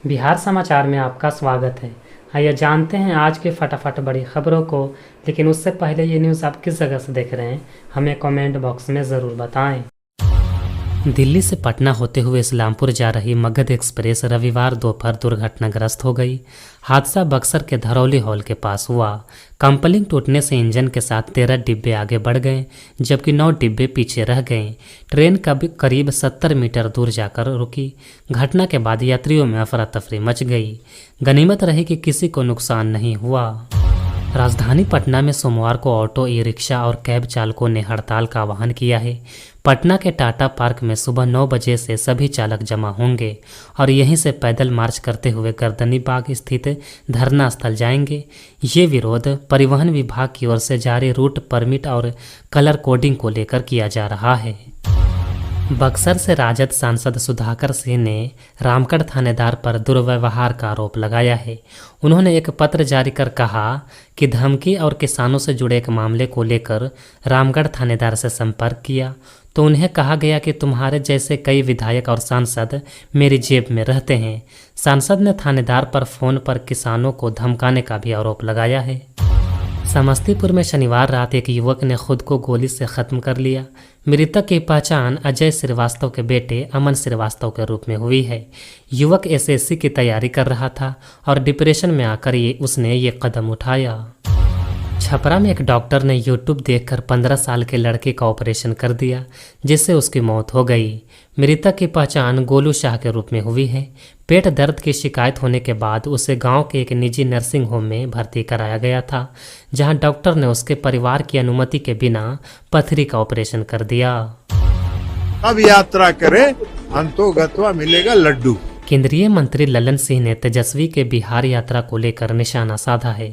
बिहार समाचार में आपका स्वागत है। आइए जानते हैं आज की फटाफट बड़ी खबरों को, लेकिन उससे पहले ये न्यूज़ आप किस जगह से देख रहे हैं हमें कमेंट बॉक्स में ज़रूर बताएं। दिल्ली से पटना होते हुए इस्लामपुर जा रही मगध एक्सप्रेस रविवार दोपहर दुर्घटनाग्रस्त हो गई। हादसा बक्सर के धरौली हॉल के पास हुआ। कंपलिंग टूटने से इंजन के साथ 13 डिब्बे आगे बढ़ गए, जबकि 9 डिब्बे पीछे रह गए। ट्रेन करीब 70 मीटर दूर जाकर रुकी। घटना के बाद यात्रियों में अफरा तफरी मच गई। गनीमत रही कि किसी को नुकसान नहीं हुआ। राजधानी पटना में सोमवार को ऑटो, ई रिक्शा और कैब चालकों ने हड़ताल का आह्वान किया है। पटना के टाटा पार्क में सुबह 9 बजे से सभी चालक जमा होंगे और यहीं से पैदल मार्च करते हुए गर्दनी बाग स्थित धरना स्थल जाएंगे। ये विरोध परिवहन विभाग की ओर से जारी रूट परमिट और कलर कोडिंग को लेकर किया जा रहा है। बक्सर से राजद सांसद सुधाकर सिंह ने रामगढ़ थानेदार पर दुर्व्यवहार का आरोप लगाया है। उन्होंने एक पत्र जारी कर कहा कि धमकी और किसानों से जुड़े एक मामले को लेकर रामगढ़ थानेदार से संपर्क किया तो उन्हें कहा गया कि तुम्हारे जैसे कई विधायक और सांसद मेरी जेब में रहते हैं। सांसद ने थानेदार पर फोन पर किसानों को धमकाने का भी आरोप लगाया है। समस्तीपुर में शनिवार रात एक युवक ने खुद को गोली से खत्म कर लिया। मृतक की पहचान अजय श्रीवास्तव के बेटे अमन श्रीवास्तव के रूप में हुई है। युवक एसएससी की तैयारी कर रहा था और डिप्रेशन में आकर उसने ये कदम उठाया। छपरा में एक डॉक्टर ने यूट्यूब देखकर 15 साल के लड़के का ऑपरेशन कर दिया, जिससे उसकी मौत हो गई। मृतक की पहचान गोलू शाह के रूप में हुई है। पेट दर्द की शिकायत होने के बाद उसे गांव के एक निजी नर्सिंग होम में भर्ती कराया गया था, जहां डॉक्टर ने उसके परिवार की अनुमति के बिना पथरी का ऑपरेशन कर दिया। अब यात्रा करे अंतोगत्वा मिलेगा लड्डू। केंद्रीय मंत्री ललन सिंह ने तेजस्वी के बिहार यात्रा को लेकर निशाना साधा है।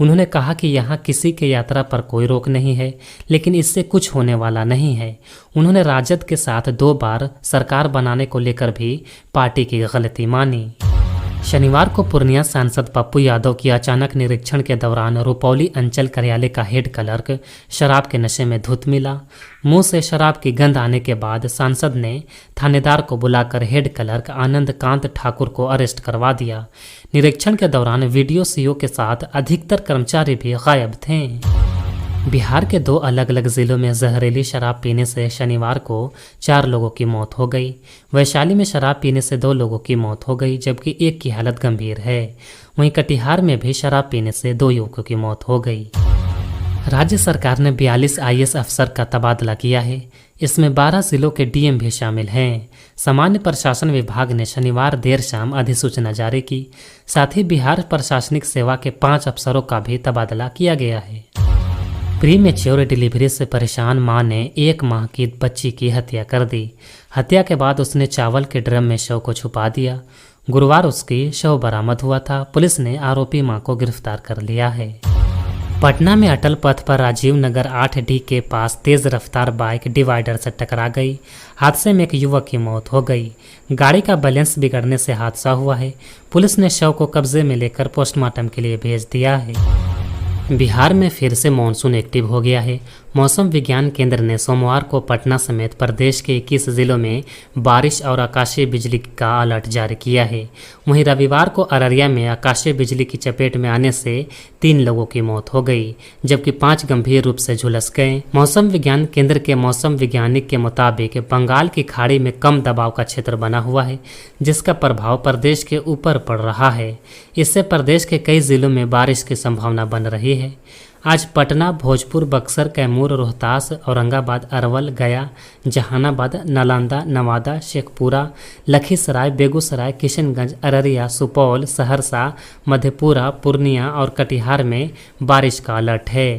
उन्होंने कहा कि यहां किसी के यात्रा पर कोई रोक नहीं है, लेकिन इससे कुछ होने वाला नहीं है। उन्होंने राजद के साथ 2 बार सरकार बनाने को लेकर भी पार्टी की गलती मानी। शनिवार को पूर्णिया सांसद पप्पू यादव की अचानक निरीक्षण के दौरान रुपौली अंचल कार्यालय का हेड क्लर्क शराब के नशे में धुत मिला। मुंह से शराब की गंध आने के बाद सांसद ने थानेदार को बुलाकर हेड क्लर्क आनंद कांत ठाकुर को अरेस्ट करवा दिया। निरीक्षण के दौरान वीडियो सीओ के साथ अधिकतर कर्मचारी भी गायब थे। बिहार के 2 अलग अलग जिलों में जहरीली शराब पीने से शनिवार को 4 लोगों की मौत हो गई। वैशाली में शराब पीने से 2 लोगों की मौत हो गई, जबकि एक की हालत गंभीर है। वहीं कटिहार में भी शराब पीने से 2 युवकों की मौत हो गई। राज्य सरकार ने 42 आईएएस अफसर का तबादला किया है। इसमें 12 जिलों के डीएम भी शामिल हैं। सामान्य प्रशासन विभाग ने शनिवार देर शाम अधिसूचना जारी की। साथ ही बिहार प्रशासनिक सेवा के 5 अफसरों का भी तबादला किया गया है। प्री मैच्योर डिलीवरी से परेशान मां ने 1 माह की बच्ची की हत्या कर दी। हत्या के बाद उसने चावल के ड्रम में शव को छुपा दिया। गुरुवार उसकी शव बरामद हुआ था। पुलिस ने आरोपी मां को गिरफ्तार कर लिया है। पटना में अटल पथ पर राजीव नगर 8D के पास तेज रफ्तार बाइक डिवाइडर से टकरा गई। हादसे में एक युवक की मौत हो गई। गाड़ी का बैलेंस बिगड़ने से हादसा हुआ है। पुलिस ने शव को कब्जे में लेकर पोस्टमार्टम के लिए भेज दिया है। बिहार में फिर से मानसून एक्टिव हो गया है। मौसम विज्ञान केंद्र ने सोमवार को पटना समेत प्रदेश के 21 जिलों में बारिश और आकाशीय बिजली का अलर्ट जारी किया है। वहीं रविवार को अररिया में आकाशीय बिजली की चपेट में आने से 3 लोगों की मौत हो गई, जबकि 5 गंभीर रूप से झुलस गए। मौसम विज्ञान केंद्र के मौसम वैज्ञानिक के मुताबिक बंगाल की खाड़ी में कम दबाव का क्षेत्र बना हुआ है, जिसका प्रभाव प्रदेश के ऊपर पड़ रहा है। इससे प्रदेश के कई जिलों में बारिश की संभावना बन रही है। आज पटना, भोजपुर, बक्सर, कैमूर, रोहतास, औरंगाबाद, अरवल, गया, जहानाबाद, नालंदा, नवादा, शेखपुरा, लखीसराय, बेगूसराय, किशनगंज, अररिया, सुपौल, सहरसा, मधेपुरा, पूर्णिया और कटिहार में बारिश का अलर्ट है।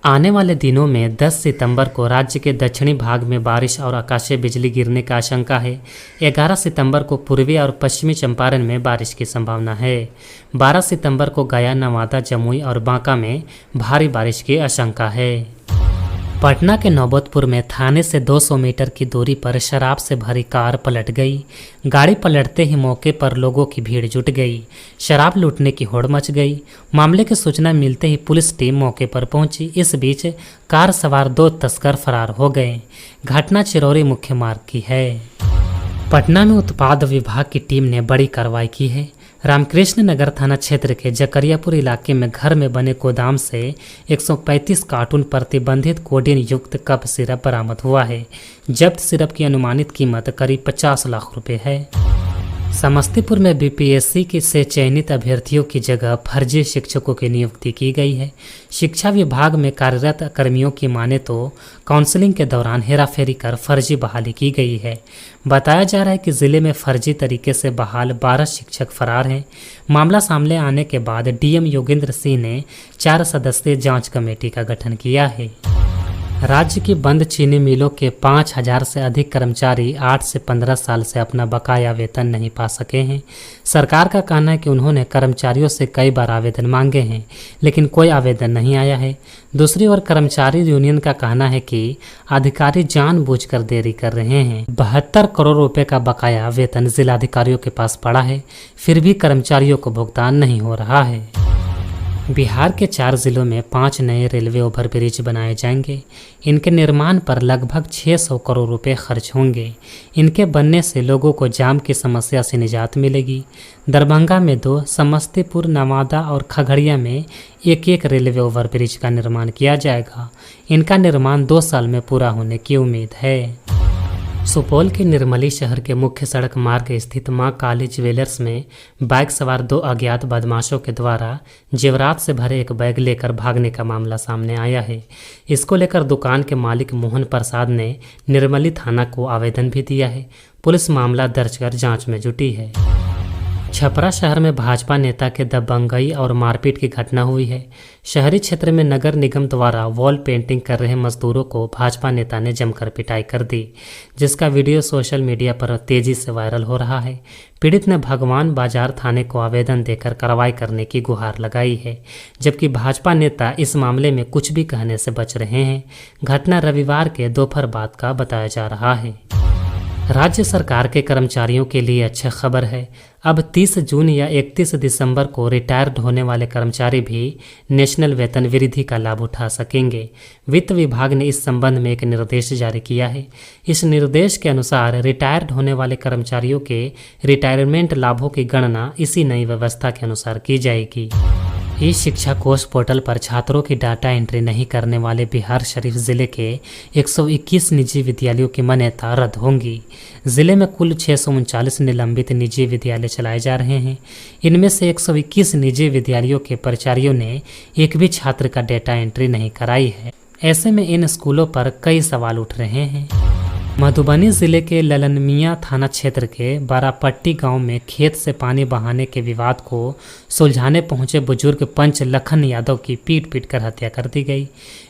आने वाले दिनों में 10 सितंबर को राज्य के दक्षिणी भाग में बारिश और आकाशीय बिजली गिरने का आशंका है। 11 सितंबर को पूर्वी और पश्चिमी चंपारण में बारिश की संभावना है। 12 सितंबर को गया, नवादा, जमुई और बांका में भारी बारिश की आशंका है। पटना के नौबतपुर में थाने से 200 मीटर की दूरी पर शराब से भरी कार पलट गई। गाड़ी पलटते ही मौके पर लोगों की भीड़ जुट गई। शराब लूटने की होड़ मच गई। मामले की सूचना मिलते ही पुलिस टीम मौके पर पहुंची। इस बीच कार सवार 2 तस्कर फरार हो गए। घटना चिरौरी मुख्य मार्ग की है। पटना में उत्पाद विभाग की टीम ने बड़ी कार्रवाई की है। रामकृष्ण नगर थाना क्षेत्र के जकरियापुर इलाके में घर में बने गोदाम से 135 कार्टून प्रतिबंधित कोडीन युक्त कफ सिरप बरामद हुआ है। जब्त सिरप की अनुमानित कीमत करीब 50 लाख रुपए है। समस्तीपुर में बीपीएससी से चयनित अभ्यर्थियों की जगह फर्जी शिक्षकों की नियुक्ति की गई है। शिक्षा विभाग में कार्यरत कर्मियों की माने तो काउंसलिंग के दौरान हेराफेरी कर फर्जी बहाली की गई है। बताया जा रहा है कि जिले में फर्जी तरीके से बहाल 12 शिक्षक फरार हैं। मामला सामने आने के बाद डीएम योगेंद्र सिंह ने 4 सदस्यीय जांच कमेटी का गठन किया है। राज्य की बंद चीनी मिलों के 5000 से अधिक कर्मचारी 8 से 15 साल से अपना बकाया वेतन नहीं पा सके हैं। सरकार का कहना है कि उन्होंने कर्मचारियों से कई बार आवेदन मांगे हैं, लेकिन कोई आवेदन नहीं आया है। दूसरी ओर कर्मचारी यूनियन का कहना है कि अधिकारी जानबूझकर देरी कर रहे हैं। 72 करोड़ रुपए का बकाया वेतन जिलाधिकारियों के पास पड़ा है, फिर भी कर्मचारियों को भुगतान नहीं हो रहा है। बिहार के 4 जिलों में 5 नए रेलवे ओवरब्रिज बनाए जाएंगे। इनके निर्माण पर लगभग 600 करोड़ रुपए खर्च होंगे। इनके बनने से लोगों को जाम की समस्या से निजात मिलेगी। दरभंगा में 2, समस्तीपुर, नवादा और खगड़िया में एक रेलवे ओवरब्रिज का निर्माण किया जाएगा। इनका निर्माण 2 साल में पूरा होने की उम्मीद है। सुपौल के निर्मली शहर के मुख्य सड़क मार्ग स्थित मां काली ज्वेलर्स में बाइक सवार 2 अज्ञात बदमाशों के द्वारा जेवरात से भरे एक बैग लेकर भागने का मामला सामने आया है। इसको लेकर दुकान के मालिक मोहन प्रसाद ने निर्मली थाना को आवेदन भी दिया है। पुलिस मामला दर्ज कर जांच में जुटी है। छपरा शहर में भाजपा नेता के दबंगई और मारपीट की घटना हुई है। शहरी क्षेत्र में नगर निगम द्वारा वॉल पेंटिंग कर रहे मजदूरों को भाजपा नेता ने जमकर पिटाई कर दी, जिसका वीडियो सोशल मीडिया पर तेजी से वायरल हो रहा है। पीड़ित ने भगवान बाजार थाने को आवेदन देकर कार्रवाई करने की गुहार लगाई है, जबकि भाजपा नेता इस मामले में कुछ भी कहने से बच रहे हैं। घटना रविवार के दोपहर बाद का बताया जा रहा है। राज्य सरकार के कर्मचारियों के लिए अच्छी खबर है। अब 30 जून या 31 दिसंबर को रिटायर्ड होने वाले कर्मचारी भी नेशनल वेतन वृद्धि का लाभ उठा सकेंगे। वित्त विभाग ने इस संबंध में एक निर्देश जारी किया है। इस निर्देश के अनुसार रिटायर्ड होने वाले कर्मचारियों के रिटायरमेंट लाभों की गणना इसी नई व्यवस्था के अनुसार की जाएगी। ई शिक्षा कोष पोर्टल पर छात्रों की डाटा एंट्री नहीं करने वाले बिहार शरीफ जिले के 121 निजी विद्यालयों की मान्यता रद्द होंगी। जिले में कुल 639 निलंबित निजी विद्यालय चलाए जा रहे हैं। इनमें से 121 निजी विद्यालयों के प्राचार्यों ने एक भी छात्र का डाटा एंट्री नहीं कराई है। ऐसे में इन स्कूलों पर कई सवाल उठ रहे हैं। मधुबनी जिले के ललनमिया थाना क्षेत्र के बारापट्टी गांव में खेत से पानी बहाने के विवाद को सुलझाने पहुंचे बुजुर्ग पंच लखन यादव की पीट कर हत्या कर दी गई।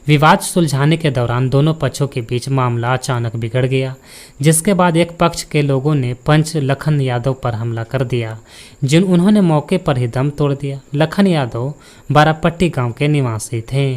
विवाद सुलझाने के दौरान दोनों पक्षों के बीच मामला अचानक बिगड़ गया, जिसके बाद एक पक्ष के लोगों ने पंच लखन यादव पर हमला कर दिया, उन्होंने मौके पर ही दम तोड़ दिया। लखन यादव बारापट्टी गाँव के निवासी थे।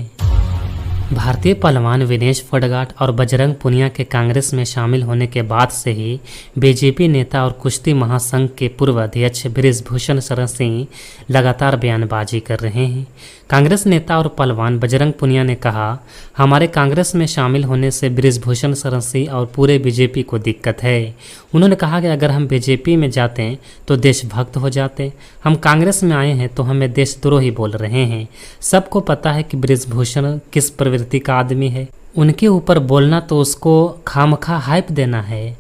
भारतीय पहलवान विनेश फोगाट और बजरंग पुनिया के कांग्रेस में शामिल होने के बाद से ही बीजेपी नेता और कुश्ती महासंघ के पूर्व अध्यक्ष बृजभूषण शरण सिंह लगातार बयानबाजी कर रहे हैं। कांग्रेस नेता और पहलवान बजरंग पुनिया ने कहा, हमारे कांग्रेस में शामिल होने से बृजभूषण शरण सिंह और पूरे बीजेपी को दिक्कत है। उन्होंने कहा कि अगर हम बीजेपी में जाते हैं तो देशभक्त हो जाते, हम कांग्रेस में आए हैं तो हमें देशद्रोही बोल रहे हैं। सबको पता है कि बृजभूषण किस प्रवृत्ति का आदमी है, उनके ऊपर बोलना तो उसको खामखा हाइप देना है।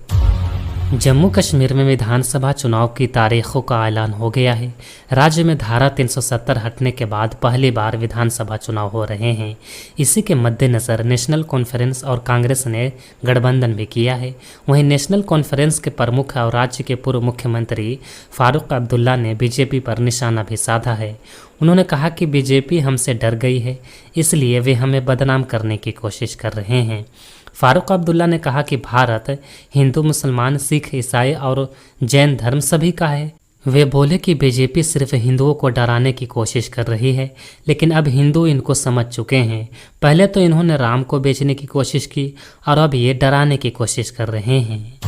जम्मू कश्मीर में विधानसभा चुनाव की तारीखों का ऐलान हो गया है। राज्य में धारा 370 हटने के बाद पहली बार विधानसभा चुनाव हो रहे हैं। इसी के मद्देनज़र नेशनल कॉन्फ्रेंस और कांग्रेस ने गठबंधन भी किया है। वहीं नेशनल कॉन्फ्रेंस के प्रमुख और राज्य के पूर्व मुख्यमंत्री फारूक अब्दुल्ला ने बीजेपी पर निशाना भी साधा है। उन्होंने कहा कि बीजेपी हमसे डर गई है, इसलिए वे हमें बदनाम करने की कोशिश कर रहे हैं। फारूक अब्दुल्ला ने कहा कि भारत हिंदू, मुसलमान, सिख, ईसाई और जैन धर्म सभी का है। वे बोले कि बीजेपी सिर्फ हिंदुओं को डराने की कोशिश कर रही है, लेकिन अब हिंदू इनको समझ चुके हैं। पहले तो इन्होंने राम को बेचने की कोशिश की और अब ये डराने की कोशिश कर रहे हैं।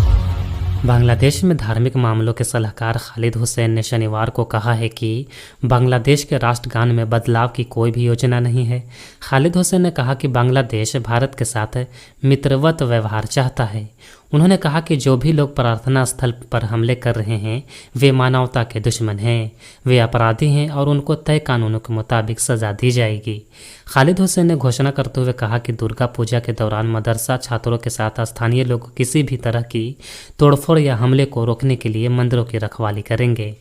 बांग्लादेश में धार्मिक मामलों के सलाहकार खालिद हुसैन ने शनिवार को कहा है कि बांग्लादेश के राष्ट्रगान में बदलाव की कोई भी योजना नहीं है। खालिद हुसैन ने कहा कि बांग्लादेश भारत के साथ मित्रवत व्यवहार चाहता है। उन्होंने कहा कि जो भी लोग प्रार्थना स्थल पर हमले कर रहे हैं वे मानवता के दुश्मन हैं, वे अपराधी हैं और उनको तय कानूनों के मुताबिक सजा दी जाएगी। खालिद हुसैन ने घोषणा करते हुए कहा कि दुर्गा पूजा के दौरान मदरसा छात्रों के साथ स्थानीय लोग किसी भी तरह की तोड़फोड़ या हमले को रोकने के लिए मंदिरों की रखवाली करेंगे।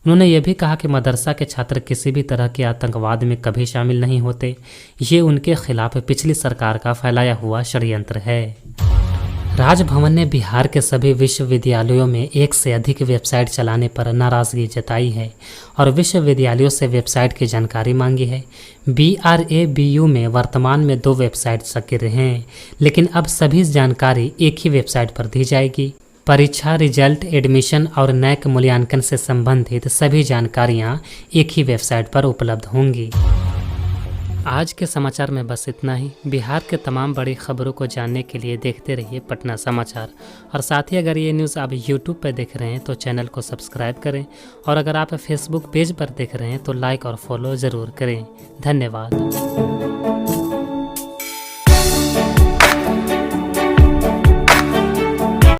उन्होंने ये भी कहा कि मदरसा के छात्र किसी भी तरह के आतंकवाद में कभी शामिल नहीं होते, ये उनके खिलाफ पिछली सरकार का फैलाया हुआ षड्यंत्र है। राजभवन ने बिहार के सभी विश्वविद्यालयों में एक से अधिक वेबसाइट चलाने पर नाराजगी जताई है और विश्वविद्यालयों से वेबसाइट की जानकारी मांगी है। BRABU में वर्तमान में 2 वेबसाइट सक्रिय हैं, लेकिन अब सभी जानकारी एक ही वेबसाइट पर दी जाएगी। परीक्षा, रिजल्ट, एडमिशन और नैक मूल्यांकन से संबंधित सभी जानकारियाँ एक ही वेबसाइट पर उपलब्ध होंगी। आज के समाचार में बस इतना ही। बिहार के तमाम बड़ी खबरों को जानने के लिए देखते रहिए पटना समाचार। और साथ ही अगर ये न्यूज़ आप YouTube पर देख रहे हैं तो चैनल को सब्सक्राइब करें, और अगर आप फेसबुक पेज पर देख रहे हैं तो लाइक और फॉलो ज़रूर करें। धन्यवाद।